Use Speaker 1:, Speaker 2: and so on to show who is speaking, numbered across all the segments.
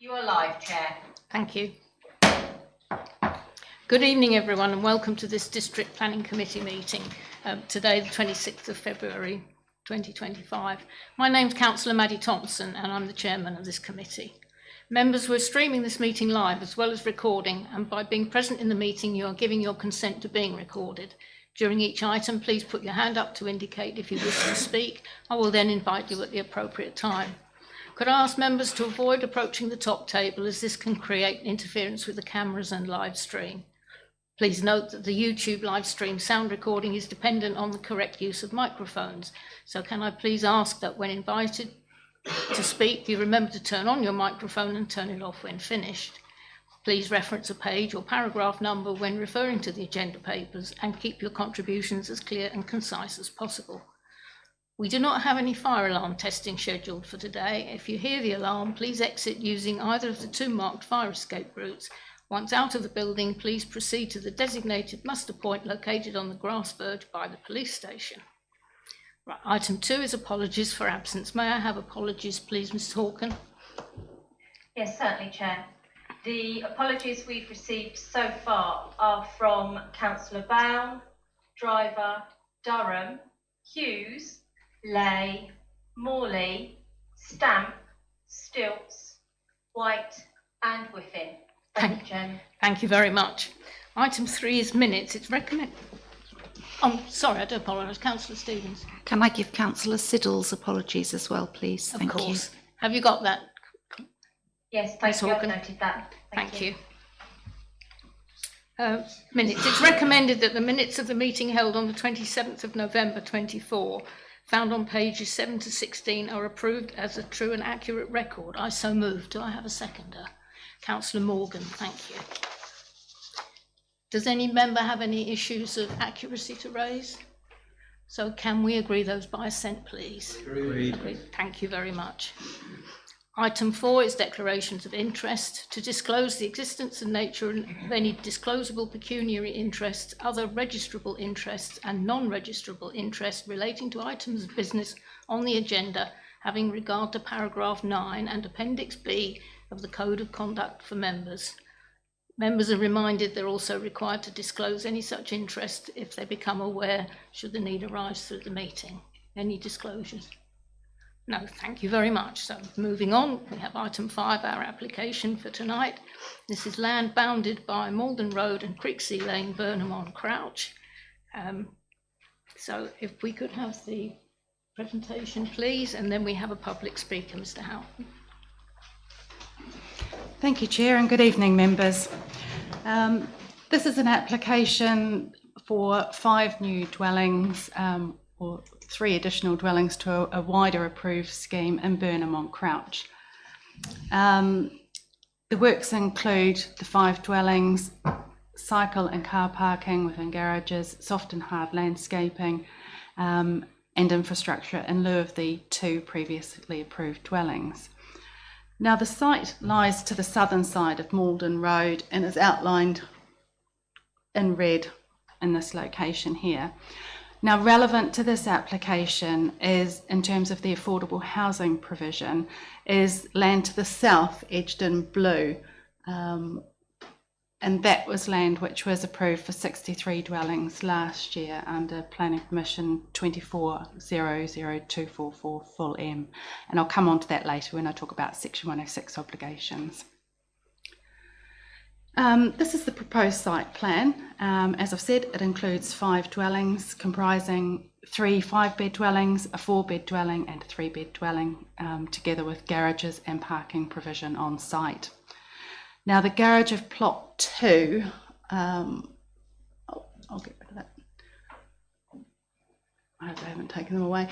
Speaker 1: You are live, Chair.
Speaker 2: Thank you. Good evening, everyone, and welcome to this District Planning Committee meeting, today, the 26th of February 2025. My name's Councillor Maddie Thompson, and I'm the chairman of this committee. Members, we're streaming this meeting live as well as recording, and by being present in the meeting, you are giving your consent to being recorded. During each item, please put your hand up to indicate if you wish to speak. I will then invite you at the appropriate time. Could I ask members to avoid approaching the top table, as this can create interference with the cameras and live stream. Please note that the YouTube live stream sound recording is dependent on the correct use of microphones. So can I please ask that when invited to speak, you remember to turn on your microphone and turn it off when finished. Please reference a page or paragraph number when referring to the agenda papers, and keep your contributions as clear and concise as possible. We do not have any fire alarm testing scheduled for today. If you hear the alarm, please exit using either of the two marked fire escape routes. Once out of the building, please proceed to the designated muster point located on the grass verge by the police station. Right, item 2 is apologies for absence. May I have apologies, please, Ms Hawken?
Speaker 1: Yes, certainly, Chair. The apologies we've received so far are from Councillor Bown, Driver, Durham, Hughes, Lay, Morley, Stamp, Stilts, White and Whiffin. Thank you, Jen.
Speaker 2: Thank you very much. Item 3 is minutes. It's recommended. Oh, sorry, I do apologise. Councillor Stevens.
Speaker 3: Can I give Councillor Siddle's apologies as well, please?
Speaker 2: Of course. Have you got that?
Speaker 1: Yes, thank you. I've noted that.
Speaker 2: Thank you. Minutes. It's recommended that the minutes of the meeting held on the 27th of November 24, found on pages 7 to 16, are approved as a true and accurate record. I so move. Do I have a seconder? Councillor Morgan, thank you. Does any member have any issues of accuracy to raise? So can we agree those by assent, please? Agreed. Thank you very much. Item 4 is declarations of interest. To disclose the existence and nature of any disclosable pecuniary interests, other registrable interests and non-registrable interests relating to items of business on the agenda, having regard to paragraph 9 and appendix B of the Code of Conduct for members. Members are reminded they're also required to disclose any such interest if they become aware should the need arise through the meeting. Any disclosures? No, thank you very much. So moving on, we have item 5, our application for tonight. This is land bounded by Maldon Road and Creeksea Lane, Burnham-OnCrouch. So if we could have the presentation, please, and then we have a public speaker, Mr. Houghton.
Speaker 3: Thank you, Chair, and good evening, members. This is an application for 5 new dwellings, or 3 additional dwellings to a wider approved scheme in Burnham-OnCrouch. The works include the 5 dwellings, cycle and car parking within garages, soft and hard landscaping, and infrastructure in lieu of the 2 previously approved dwellings. Now, the site lies to the southern side of Maldon Road and is outlined in red in this location here. Now, relevant to this application is, in terms of the affordable housing provision, is land to the south edged in blue, and that was land which was approved for 63 dwellings last year under Planning Permission 24002444 full M, and I'll come on to that later when I talk about Section 106 obligations. This is the proposed site plan. As I've said, it includes 5 dwellings comprising 3 5-bed dwellings, a 4-bed dwelling and a 3-bed dwelling, together with garages and parking provision on site. Now, the garage of plot 2, I'll get rid of that. I hope I haven't taken them away.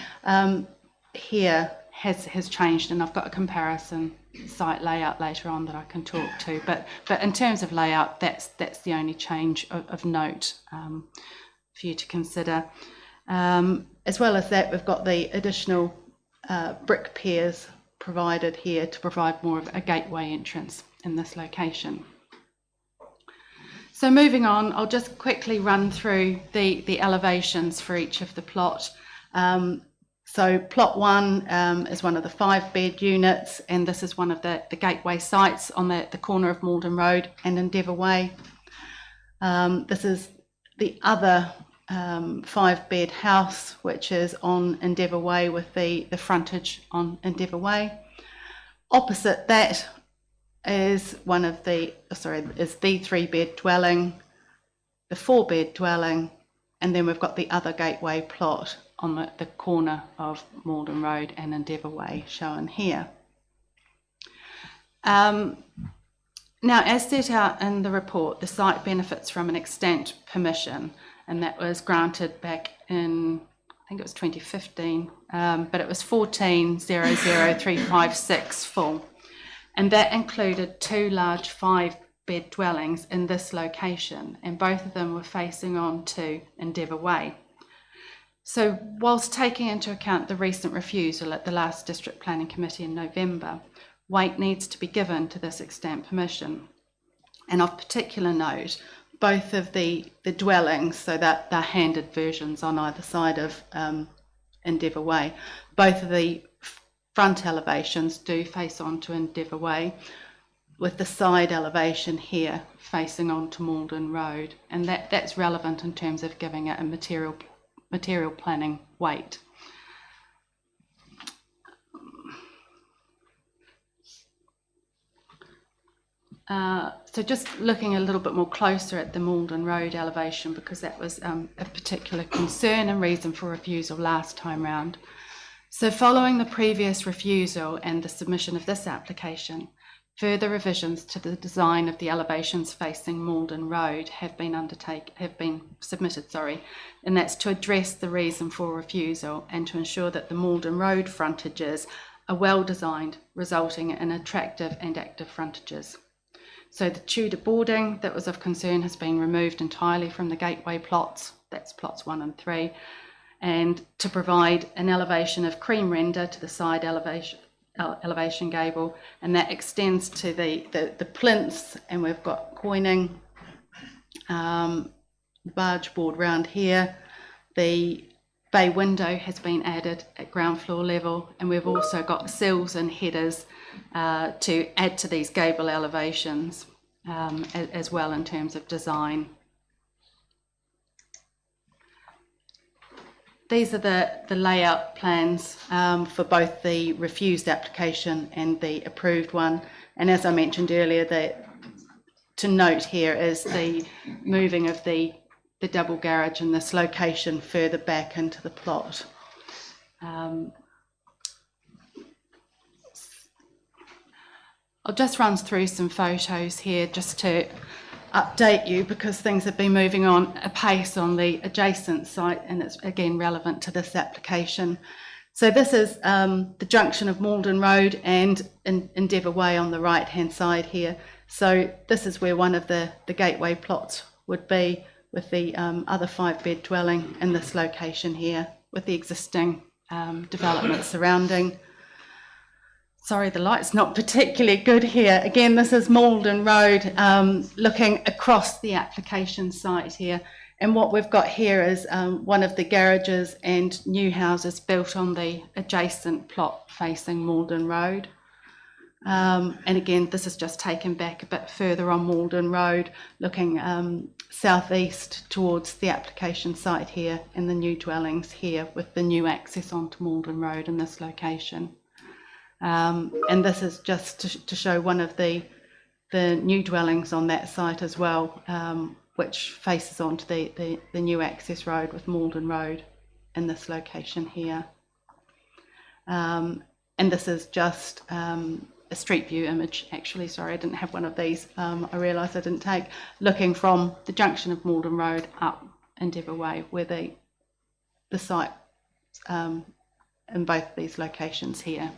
Speaker 3: Here has changed, and I've got a comparison site layout later on that I can talk to. But in terms of layout, that's the only change of note for you to consider. As well as that, we've got the additional brick piers provided here to provide more of a gateway entrance in this location. So moving on, I'll just quickly run through the elevations for each of the plot. So plot 1 is one of the 5-bed units, and this is one of the gateway sites on the corner of Maldon Road and Endeavour Way. This is the other 5-bed house, which is on Endeavour Way with the frontage on Endeavour Way. Opposite that is the 3-bed dwelling, the 4-bed dwelling, and then we've got the other gateway plot on the corner of Maldon Road and Endeavour Way shown here. Now, as set out in the report, the site benefits from an extant permission, and that was granted back in, I think it was 2015, but it was 1400356 full. And that included 2 large 5-bed dwellings in this location, and both of them were facing on to Endeavour Way. So whilst taking into account the recent refusal at the last District Planning Committee in November, weight needs to be given to this extant permission. And of particular note, both of the dwellings, so that they're handed versions on either side of Endeavour Way, both of the front elevations do face on to Endeavour Way, with the side elevation here facing on to Maldon Road. And that's relevant in terms of giving it a material planning weight. So just looking a little bit more closer at the Maldon Road elevation, because that was a particular concern and reason for refusal last time round. So following the previous refusal and the submission of this application, further revisions to the design of the elevations facing Maldon Road have been submitted, and that's to address the reason for refusal and to ensure that the Maldon Road frontages are well designed, resulting in attractive and active frontages. So the Tudor boarding that was of concern has been removed entirely from the gateway plots, that's plots 1 and 3, and to provide an elevation of cream render to the side elevation gable, and that extends to the plinths, and we've got coining, barge board round here. The bay window has been added at ground floor level, and we've also got sills and headers to add to these gable elevations as well in terms of design. These are the layout plans for both the refused application and the approved one. And as I mentioned earlier, to note here is the moving of the double garage in this location further back into the plot. I'll just run through some photos here just to update you, because things have been moving on apace on the adjacent site, and it's again relevant to this application. So this is the junction of Maldon Road and Endeavour Way on the right hand side here. So this is where one of the gateway plots would be, with the other 5-bed dwelling in this location here, with the existing development surrounding. Sorry, the light's not particularly good here. Again, this is Maldon Road, looking across the application site here. And what we've got here is one of the garages and new houses built on the adjacent plot facing Maldon Road. And again, this is just taken back a bit further on Maldon Road, looking southeast towards the application site here and the new dwellings here, with the new access onto Maldon Road in this location. And this is just to show one of the new dwellings on that site as well, which faces onto the new access road with Maldon Road in this location here. And this is just a street view image, actually. Sorry, I didn't have one of these. I realised I didn't take, looking from the junction of Maldon Road up Endeavour Way, where the site in both of these locations here.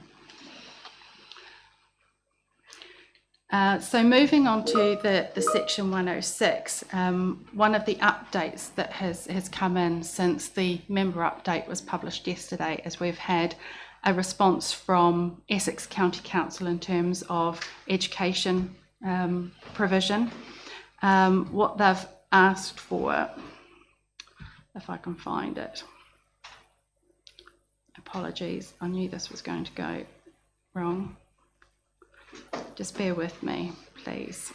Speaker 3: So moving on to the section 106, one of the updates that has come in since the member update was published yesterday, as we've had a response from Essex County Council in terms of education provision. What they've asked for, if I can find it, Apologies, I knew this was going to go wrong. Just bear with me, please.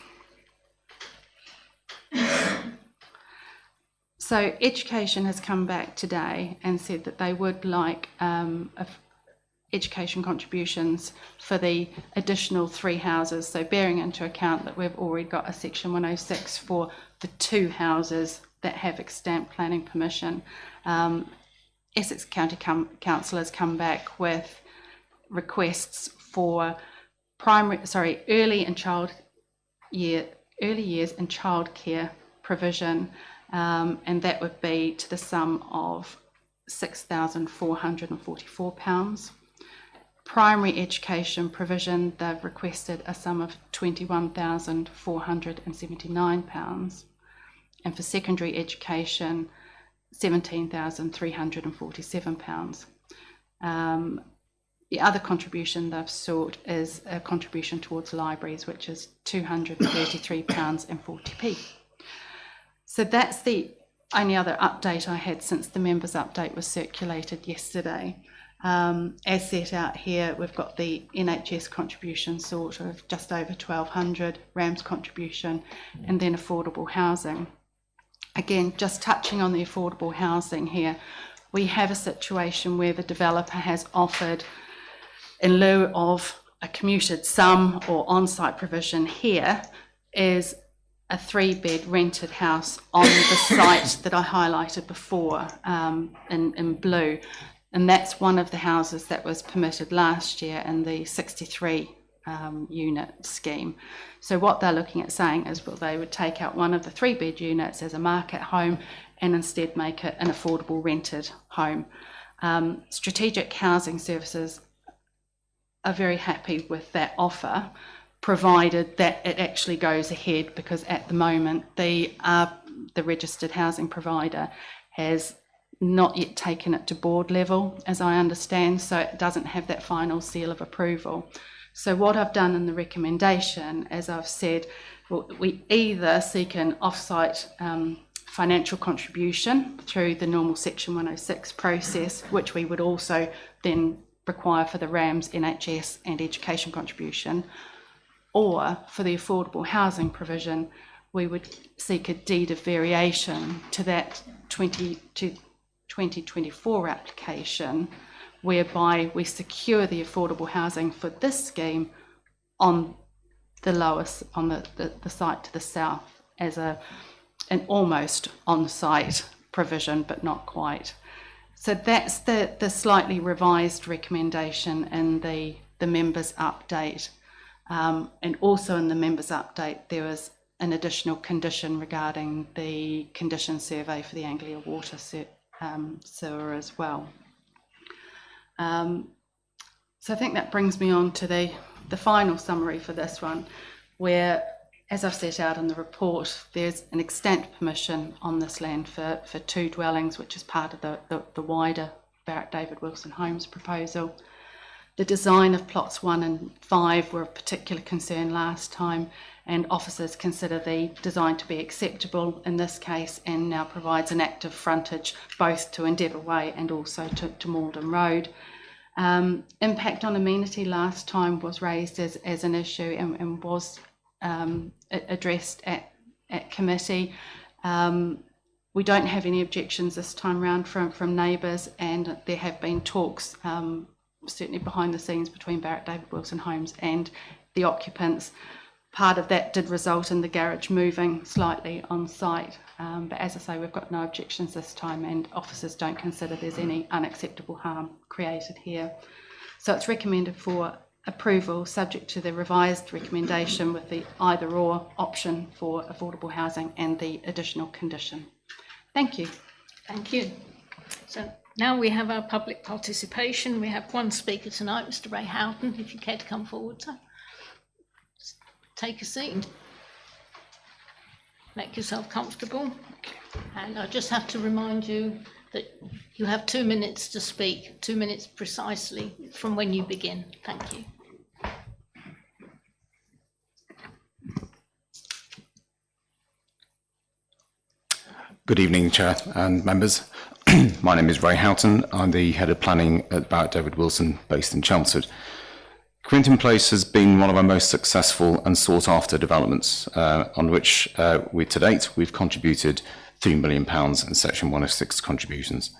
Speaker 3: So Education has come back today and said that they would like education contributions for the additional 3 houses. So bearing into account that we've already got a section 106 for the 2 houses that have extant planning permission, Essex County Council has come back with requests for early years and childcare provision, and that would be to the sum of £6,444. Primary education provision, they've requested a sum of £21,479, and for secondary education, £17,347. The other contribution they've sought is a contribution towards libraries, which is £233.40. So that's the only other update I had since the members' update was circulated yesterday. As set out here, we've got the NHS contribution sort of just over 1,200, RAMS contribution, and then affordable housing. Again, just touching on the affordable housing here, we have a situation where the developer has offered, in lieu of a commuted sum or on-site provision here, is a 3-bed rented house on the site that I highlighted before in blue. And that's one of the houses that was permitted last year in the 63 unit scheme. So what they're looking at saying is, well, they would take out one of the 3-bed units as a market home and instead make it an affordable rented home. Strategic Housing Services are very happy with that offer, provided that it actually goes ahead, because at the moment the registered housing provider has not yet taken it to board level, as I understand, so it doesn't have that final seal of approval. So what I've done in the recommendation, as I've said, we either seek an off-site financial contribution through the normal Section 106 process, which we would also then require for the RAMS, NHS and education contribution, or for the affordable housing provision, we would seek a deed of variation to that 2024 application, whereby we secure the affordable housing for this scheme on the lowest, on the site to the south, as an almost on-site provision, but not quite. So that's the slightly revised recommendation in the members' update. And also in the members' update, there was an additional condition regarding the condition survey for the Anglia water sewer as well. So I think that brings me on to the final summary for this one, where, as I've set out in the report, there's an extant permission on this land for 2 dwellings, which is part of the wider Barratt David Wilson Homes proposal. The design of plots 1 and 5 were of particular concern last time, and officers consider the design to be acceptable in this case, and now provides an active frontage both to Endeavour Way and also to Maldon Road. Impact on amenity last time was raised as an issue and was addressed at committee. We don't have any objections this time round from neighbours, and there have been talks certainly behind the scenes between Barratt David Wilson Homes and the occupants. Part of that did result in the garage moving slightly on site, but as I say, we've got no objections this time, and officers don't consider there's any unacceptable harm created here. So it's recommended for approval, subject to the revised recommendation with the either or option for affordable housing and the additional condition. Thank you.
Speaker 2: Thank you. So now we have our public participation. We have one speaker tonight, Mr. Ray Houghton, if you care to come forward, sir. Take a seat. Make yourself comfortable. And I just have to remind you that you have 2 minutes to speak, 2 minutes precisely from when you begin. Thank you.
Speaker 4: Good evening, Chair and members. My name is Ray Houghton. I'm the Head of Planning at Barrett David Wilson, based in Chelmsford. Quinton Place has been one of our most successful and sought-after developments, on which to date we've contributed £3 million in Section 106 contributions.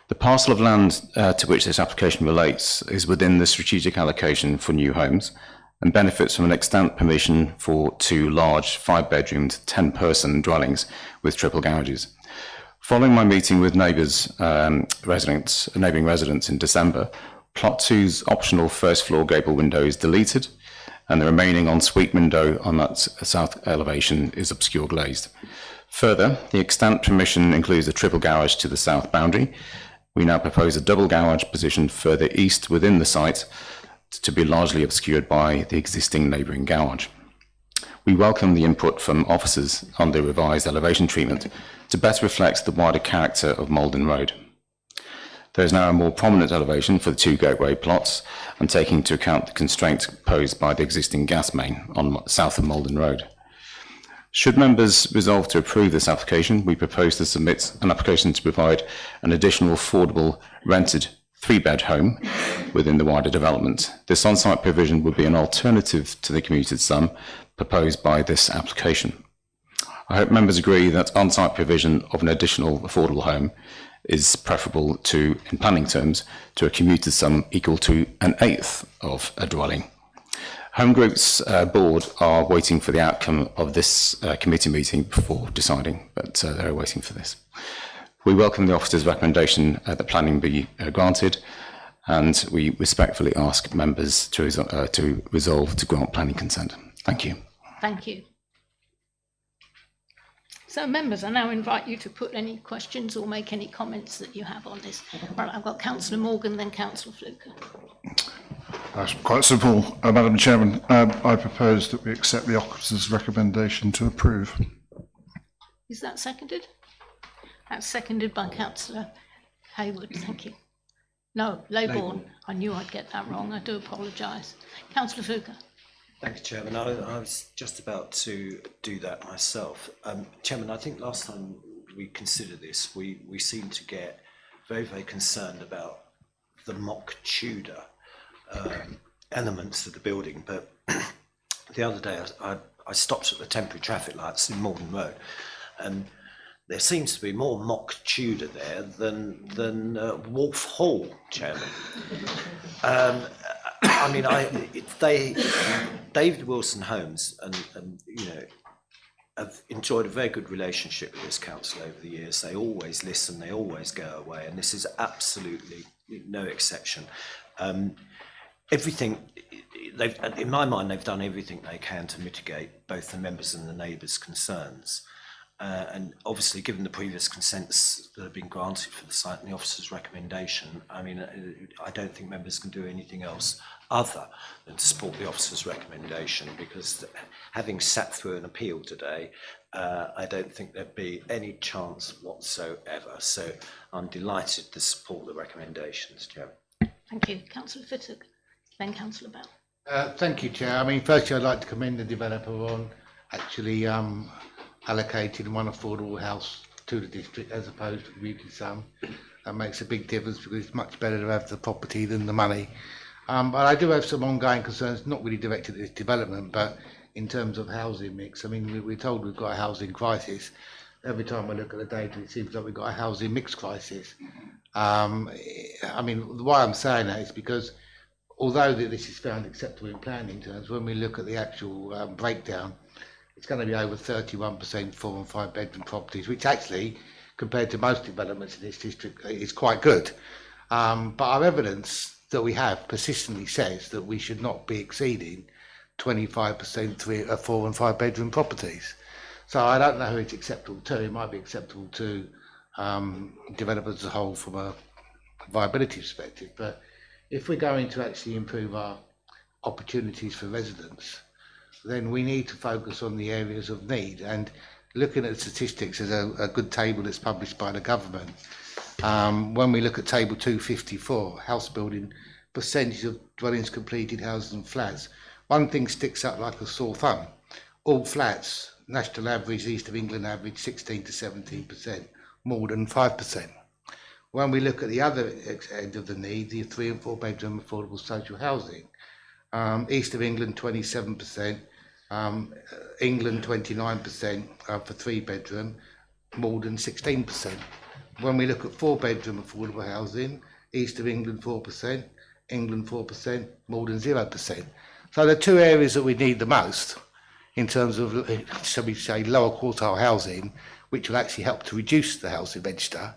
Speaker 4: The parcel of land to which this application relates is within the strategic allocation for new homes and benefits from an extant permission for 2 large 5-bedroomed 10-person dwellings with triple garages. Following my meeting with neighbouring residents in December, Plot 2's optional first floor gable window is deleted and the remaining ensuite window on that south elevation is obscure glazed. Further, the extant permission includes a triple garage to the south boundary. We now propose a double garage positioned further east within the site to be largely obscured by the existing neighbouring garage. We welcome the input from officers on the revised elevation treatment to better reflect the wider character of Maldon Road. There is now a more prominent elevation for the 2 gateway plots and taking into account the constraints posed by the existing gas main on south of Maldon Road. Should members resolve to approve this application, we propose to submit an application to provide an additional affordable rented 3-bed home within the wider development. This on-site provision would be an alternative to the commuted sum proposed by this application. I hope members agree that on-site provision of an additional affordable home is preferable to, in planning terms, to a commuted sum equal to 1/8 of a dwelling. Home Group's board are waiting for the outcome of this committee meeting before deciding, but they're waiting for this. We welcome the officer's recommendation that planning be granted, and we respectfully ask members to resolve to grant planning consent. Thank you.
Speaker 2: Thank you. So members, I now invite you to put any questions or make any comments that you have on this. Right, I've got Councillor Morgan, then Councillor Fluker.
Speaker 5: That's quite simple, Madam Chairman. I propose that we accept the officer's recommendation to approve.
Speaker 2: Is that seconded? That's seconded by Councillor Hayward. Thank you. No, Leybourne. I knew I'd get that wrong. I do apologise. Councillor Fluker.
Speaker 6: Thank you, Chairman. I was just about to do that myself. Chairman, I think last time we considered this, we seemed to get very, very concerned about the mock Tudor elements of the building. But the other day I stopped at the temporary traffic lights in Maldon Road, and there seems to be more mock Tudor there than Wolf Hall, Chairman. I mean, David Wilson Homes and have enjoyed a very good relationship with this council over the years. They always listen, they always go away, and this is absolutely no exception. Everything in my mind, they've done everything they can to mitigate both the members and the neighbours' concerns. And obviously, given the previous consents that have been granted for the site and the officer's recommendation, I mean, I don't think members can do anything else other than to support the officer's recommendation, because having sat through an appeal today, I don't think there'd be any chance whatsoever. So I'm delighted to support the recommendations, Chairman.
Speaker 2: Thank you. Councillor Fittock, then Councillor Bell.
Speaker 7: Thank you, Chair. I mean, firstly, I'd like to commend the developer on actually allocated one affordable house to the district as opposed to commuting sum. That makes a big difference, because it's much better to have the property than the money. But I do have some ongoing concerns, not really directed at this development, but in terms of housing mix. I mean, we're told we've got a housing crisis. Every time I look at the data, it seems like we've got a housing mix crisis. I mean, why I'm saying that is because although this is found acceptable in planning terms, when we look at the actual breakdown, it's going to be over 31% 4 and 5 bedroom properties, which actually, compared to most developments in this district, is quite good. But our evidence that we have persistently says that we should not be exceeding 25% 4 and 5 bedroom properties. So I don't know who it's acceptable to. It might be acceptable to developers as a whole from a viability perspective. But if we're going to actually improve our opportunities for residents, then we need to focus on the areas of need. And looking at the statistics, there's a good table that's published by the government. When we look at table 254, house building percentage of dwellings completed, houses and flats, one thing sticks up like a sore thumb. All flats, national average, East of England average 16 to 17%, more than 5%. When we look at the other end of the need, the 3 and 4 bedroom affordable social housing, East of England 27%, England 29% for 3 bedroom, Maldon 16%. When we look at 4 bedroom affordable housing, East of England 4%, England 4%, Maldon 0%. So the 2 areas that we need the most in terms of, shall we say, lower quartile housing, which will actually help to reduce the housing register,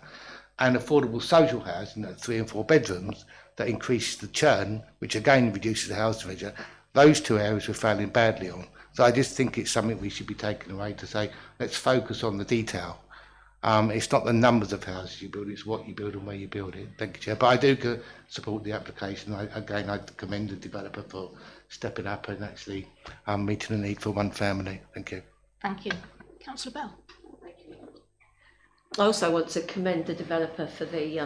Speaker 7: and affordable social housing at 3 and 4 bedrooms that increase the churn, which again reduces the housing register. Those 2 areas we're failing badly on. So I just think it's something we should be taking away to say, let's focus on the detail. It's not the numbers of houses you build, it's what you build and where you build it. Thank you, Chair. But I do support the application. I commend the developer for stepping up and actually meeting the need for one family. Thank you.
Speaker 2: Thank you. Councillor Bell.
Speaker 8: I also want to commend the developer for the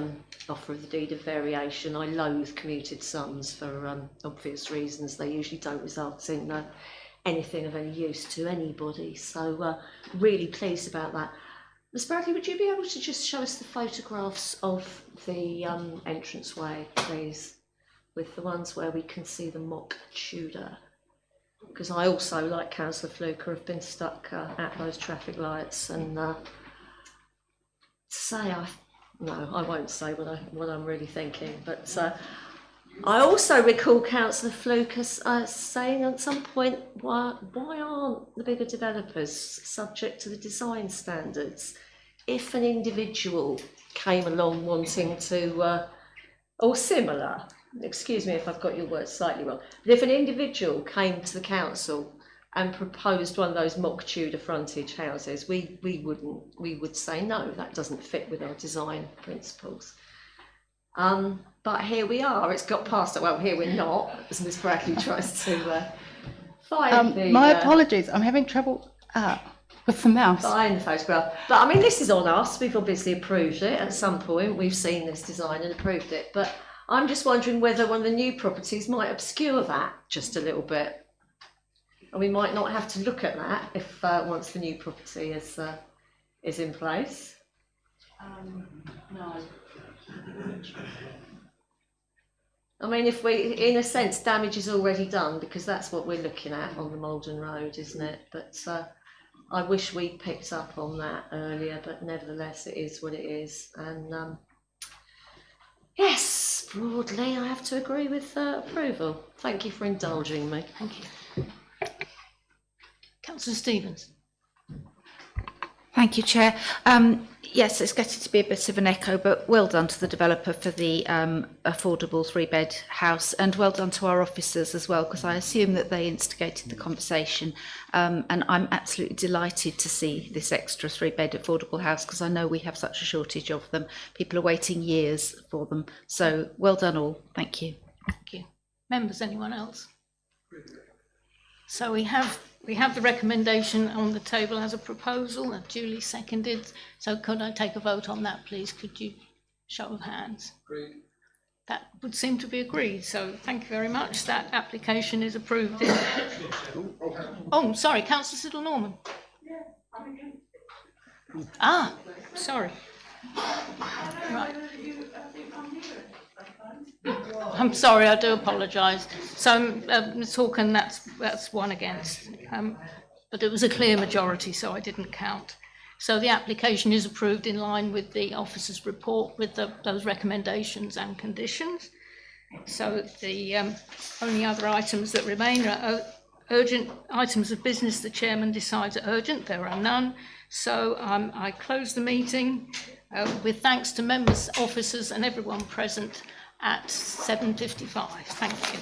Speaker 8: offer of the deed of variation. I loathe commuted sums for obvious reasons. They usually don't result in anything of any use to anybody. So really pleased about that. Ms Bradley, would you be able to just show us the photographs of the entranceway, please, with the ones where we can see the mock Tudor? Because I also, like Councillor Fluker, have been stuck at those traffic lights and I won't say what I'm really thinking, but I also recall Councillor Fluker saying at some point, why aren't the bigger developers subject to the design standards? If an individual came along wanting to, or similar, excuse me if I've got your words slightly wrong, but if an individual came to the council and proposed one of those mock Tudor frontage houses, we would say no, that doesn't fit with our design principles. But here we are, it's got past it. Well, here we're not, as Ms Bradley tries to find
Speaker 3: my apologies, I'm having trouble with the mouse.
Speaker 8: Find the photograph. But I mean, this is on us, we've obviously approved it at some point, we've seen this design and approved it, but I'm just wondering whether one of the new properties might obscure that just a little bit. And we might not have to look at that if once the new property is in place.
Speaker 3: No.
Speaker 8: I mean, if we, in a sense, damage is already done because that's what we're looking at on the Maldon Road, isn't it? But I wish we'd picked up on that earlier, but nevertheless, it is what it is. And yes, broadly, I have to agree with approval. Thank you for indulging me.
Speaker 2: Thank you. Councillor Stevens.
Speaker 9: Thank you, Chair. Yes, it's getting to be a bit of an echo, but well done to the developer for the affordable 3-bed house, and well done to our officers as well, because I assume that they instigated the conversation. And I'm absolutely delighted to see this extra 3-bed affordable house, because I know we have such a shortage of them. People are waiting years for them. So well done all. Thank you.
Speaker 2: Thank you. Members, anyone else? So we have the recommendation on the table as a proposal, duly seconded. So could I take a vote on that, please? Could you show of hands? Agreed. That would seem to be agreed. So thank you very much. That application is approved. Oh, sorry, Councillor Siddle Norman. Ah, sorry. Right. I'm sorry, I do apologise. So, Ms Hawken, that's one against. But it was a clear majority, so I didn't count. So the application is approved in line with the officer's report with those recommendations and conditions. So the only other items that remain are urgent items of business the chairman decides are urgent. There are none. So I close the meeting with thanks to members, officers and everyone present at 7:55. Thank you.